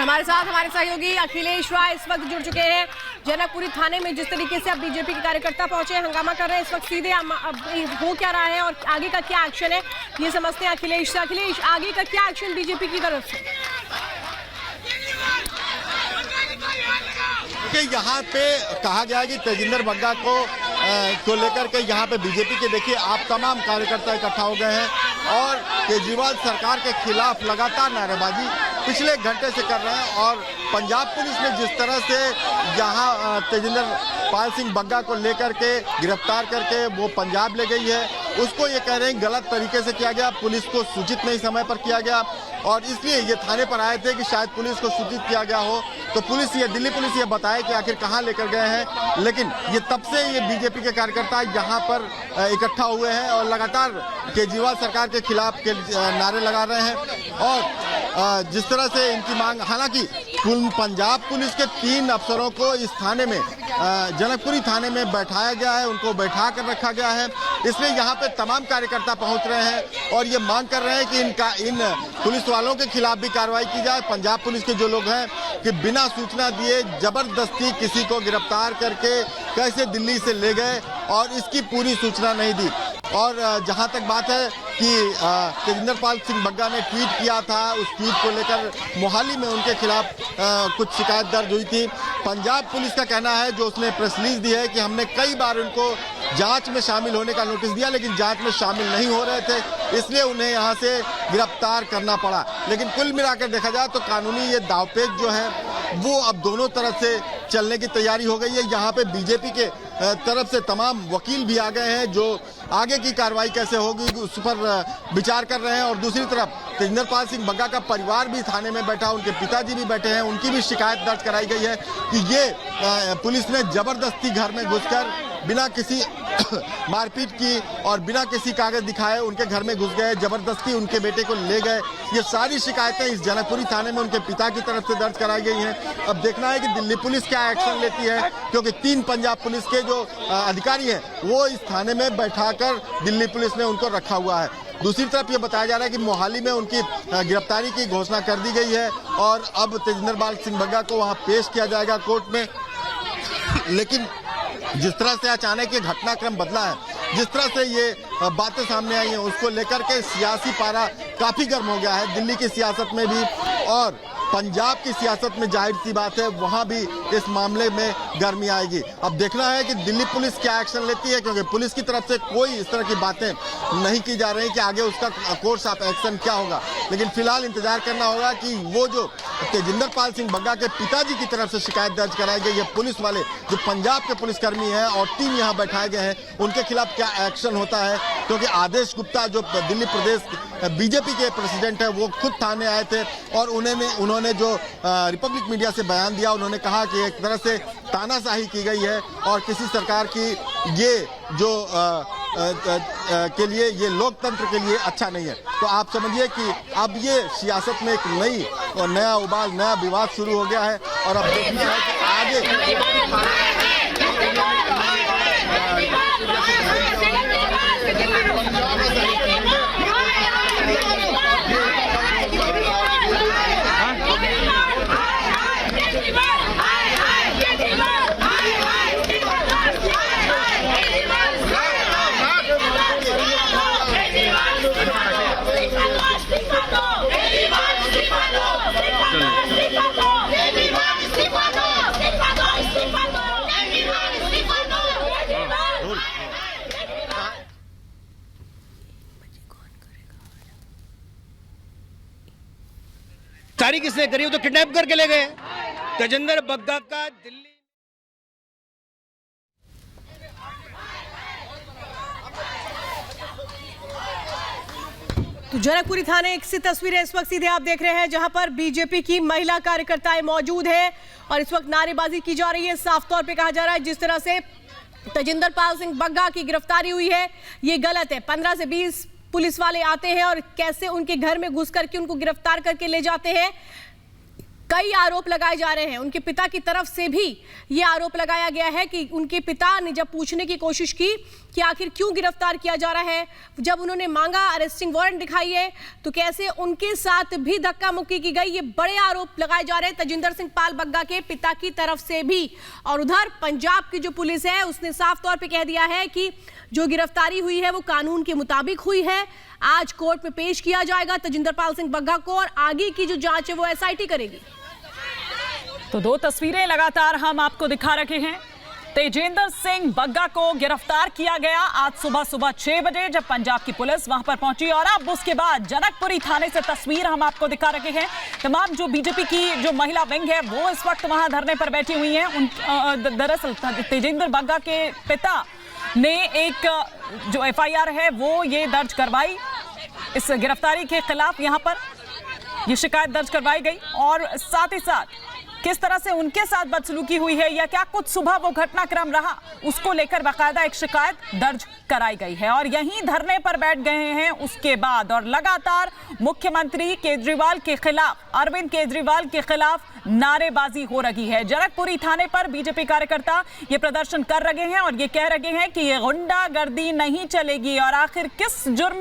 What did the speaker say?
हमारे साथ हमारे सहयोगी अखिलेश राय इस वक्त जुड़ चुके हैं जनकपुरी थाने में। जिस तरीके से अब बीजेपी के कार्यकर्ता पहुंचे हंगामा कर रहे हैं, इस वक्त सीधे अब हो क्या रहा है और आगे का क्या एक्शन है ये समझते हैं अखिलेश से। अखिलेश, आगे का क्या एक्शन बीजेपी की तरफ से? यहाँ पे कहा गया कि तेजिंदर बग्गा को लेकर के यहाँ पे बीजेपी के देखिए आप तमाम कार्यकर्ता इकट्ठा हो गए हैं और केजरीवाल सरकार के खिलाफ लगातार नारेबाजी पिछले घंटे से कर रहे हैं। और पंजाब पुलिस ने जिस तरह से यहाँ तेजिंदर पाल सिंह बग्गा को लेकर के गिरफ्तार करके वो पंजाब ले गई है, उसको ये कह रहे हैं गलत तरीके से किया गया, पुलिस को सूचित नहीं समय पर किया गया और इसलिए ये थाने पर आए थे कि शायद पुलिस को सूचित किया गया हो तो पुलिस ये दिल्ली पुलिस ये बताए कि आखिर कहाँ लेकर गए हैं। लेकिन ये तब से ये बीजेपी के कार्यकर्ता यहाँ पर इकट्ठा हुए हैं और लगातार केजरीवाल सरकार के खिलाफ के नारे लगा रहे हैं। और जिस तरह से इनकी मांग, हालांकि पंजाब पुलिस के 3 अफसरों को इस थाने में जनकपुरी थाने में बैठाया गया है, उनको बैठा कर रखा गया है, इसलिए यहाँ पे तमाम कार्यकर्ता पहुँच रहे हैं और ये मांग कर रहे हैं कि इन पुलिस वालों के खिलाफ भी कार्रवाई की जाए। पंजाब पुलिस के जो लोग हैं कि बिना सूचना दिए जबरदस्ती किसी को गिरफ्तार करके कैसे दिल्ली से ले गए और इसकी पूरी सूचना नहीं दी। और जहां तक बात है कि तेजिंदर पाल सिंह बग्गा ने ट्वीट किया था, उस ट्वीट को लेकर मोहाली में उनके खिलाफ कुछ शिकायत दर्ज हुई थी। पंजाब पुलिस का कहना है, जो उसने प्रेस रिलीज दी है, कि हमने कई बार उनको जांच में शामिल होने का नोटिस दिया लेकिन जांच में शामिल नहीं हो रहे थे, इसलिए उन्हें यहां से गिरफ्तार करना पड़ा। लेकिन कुल मिलाकर देखा जाए तो कानूनी ये दावपेच जो है वो अब दोनों तरफ से चलने की तैयारी हो गई है। यहाँ पे बीजेपी के तरफ से तमाम वकील भी आ गए हैं जो आगे की कार्रवाई कैसे होगी उस पर विचार कर रहे हैं और दूसरी तरफ तेजिंदर पाल सिंह बग्गा का परिवार भी थाने में बैठा, उनके पिताजी भी बैठे हैं, उनकी भी शिकायत दर्ज कराई गई है कि ये पुलिस ने जबरदस्ती घर में घुसकर बिना किसी मारपीट की और बिना किसी कागज दिखाए उनके घर में घुस गए, जबरदस्ती उनके बेटे को ले गए। ये सारी शिकायतें इस जनकपुरी थाने में उनके पिता की तरफ से दर्ज कराई गई हैं। अब देखना है कि दिल्ली पुलिस क्या एक्शन लेती है, क्योंकि 3 पंजाब पुलिस के जो अधिकारी हैं वो इस थाने में बैठाकर दिल्ली पुलिस ने उनको रखा हुआ है। दूसरी तरफ ये बताया जा रहा है कि मोहाली में उनकी गिरफ्तारी की घोषणा कर दी गई है और अब तेजिंदर पाल सिंह बग्गा को वहाँ पेश किया जाएगा कोर्ट में। लेकिन जिस तरह से अचानक ये घटनाक्रम बदला है, जिस तरह से ये बातें सामने आई हैं, उसको लेकर के सियासी पारा काफी गर्म हो गया है दिल्ली की सियासत में भी और पंजाब की सियासत में। जाहिर सी बात है वहां भी इस मामले में गर्मी आएगी। अब देखना है कि दिल्ली पुलिस क्या एक्शन लेती है, क्योंकि पुलिस की तरफ से कोई इस तरह की बातें नहीं की जा रही कि आगे उसका कोर्स ऑफ एक्शन क्या होगा। लेकिन फिलहाल इंतजार करना होगा कि वो जो तेजिंदर पाल सिंह बग्गा के पिताजी की तरफ से शिकायत दर्ज कराई गई है, पुलिस वाले जो पंजाब के पुलिसकर्मी हैं और 3 यहाँ बैठाए गए हैं, उनके खिलाफ क्या एक्शन होता है। क्योंकि आदेश गुप्ता जो दिल्ली प्रदेश बीजेपी के प्रेसिडेंट है वो खुद थाने आए थे और उन्होंने जो रिपब्लिक मीडिया से बयान दिया, उन्होंने कहा कि एक तरह से तानाशाही की गई है और किसी सरकार की ये जो के लिए, ये लोकतंत्र के लिए अच्छा नहीं है। तो आप समझिए कि अब ये सियासत में एक नया उबाल, नया विवाद शुरू हो गया है और अब देखना है कि आगे तारीख किसने करी, वो तो किडनैप करके ले गए तेजिंदर बग्गा का दिल्ली। तो जनकपुरी थाने की तस्वीरें इस वक्त सीधे आप देख रहे हैं, जहां पर बीजेपी की महिला कार्यकर्ताएं मौजूद हैं और इस वक्त नारेबाजी की जा रही है। साफ तौर पे कहा जा रहा है जिस तरह से तेजिंदर पाल सिंह बग्गा की गिरफ्तारी हुई है ये गलत है। 15 से 20 पुलिस वाले आते हैं और कैसे उनके घर में घुस करके उनको गिरफ्तार करके ले जाते हैं, कई आरोप लगाए जा रहे हैं। उनके पिता की तरफ से भी ये आरोप लगाया गया है कि उनके पिता ने जब पूछने की कोशिश की कि आखिर क्यों गिरफ्तार किया जा रहा है, जब उन्होंने मांगा अरेस्टिंग वारंट दिखाई है, तो कैसे उनके साथ भी धक्का मुक्की की गई। ये बड़े आरोप लगाए जा रहे हैं तजिंदर सिंह पाल बग्गा के पिता की तरफ से भी। और उधर पंजाब की जो पुलिस है उसने साफ तौर पे कह दिया है कि जो गिरफ्तारी हुई है वो कानून के मुताबिक हुई है। आज कोर्ट में पेश किया जाएगा तजिंदर पाल सिंह बग्गा को और आगे की जो जांच है वो एसआईटी करेगी। तो दो तस्वीरें लगातार हम आपको दिखा रहे हैं। तेजिंदर सिंह बग्गा को गिरफ्तार किया गया आज सुबह 6 बजे जब पंजाब की पुलिस वहां पर पहुंची और अब उसके बाद जनकपुरी थाने से तस्वीर हम आपको दिखा रहे हैं। तमाम जो बीजेपी की जो महिला विंग है वो इस वक्त वहां धरने पर बैठी हुई हैं। दरअसल तेजिंदर बग्गा के पिता ने एक जो एफआईआर है वो ये दर्ज करवाई इस गिरफ्तारी के खिलाफ। यहां पर ये शिकायत दर्ज करवाई गई और साथ ही साथ किस तरह से उनके साथ बदसलूकी हुई है या क्या कुछ सुबह वो घटनाक्रम रहा उसको लेकर बाकायदा एक शिकायत दर्ज कराई गई है और यहीं धरने पर बैठ गए हैं उसके बाद। और लगातार मुख्यमंत्री केजरीवाल के खिलाफ, अरविंद केजरीवाल के खिलाफ नारेबाजी हो रही है। जनकपुरी थाने पर बीजेपी कार्यकर्ता ये प्रदर्शन कर रहे हैं और ये कह रहे हैं कि ये गुंडागर्दी नहीं चलेगी और आखिर किस जुर्म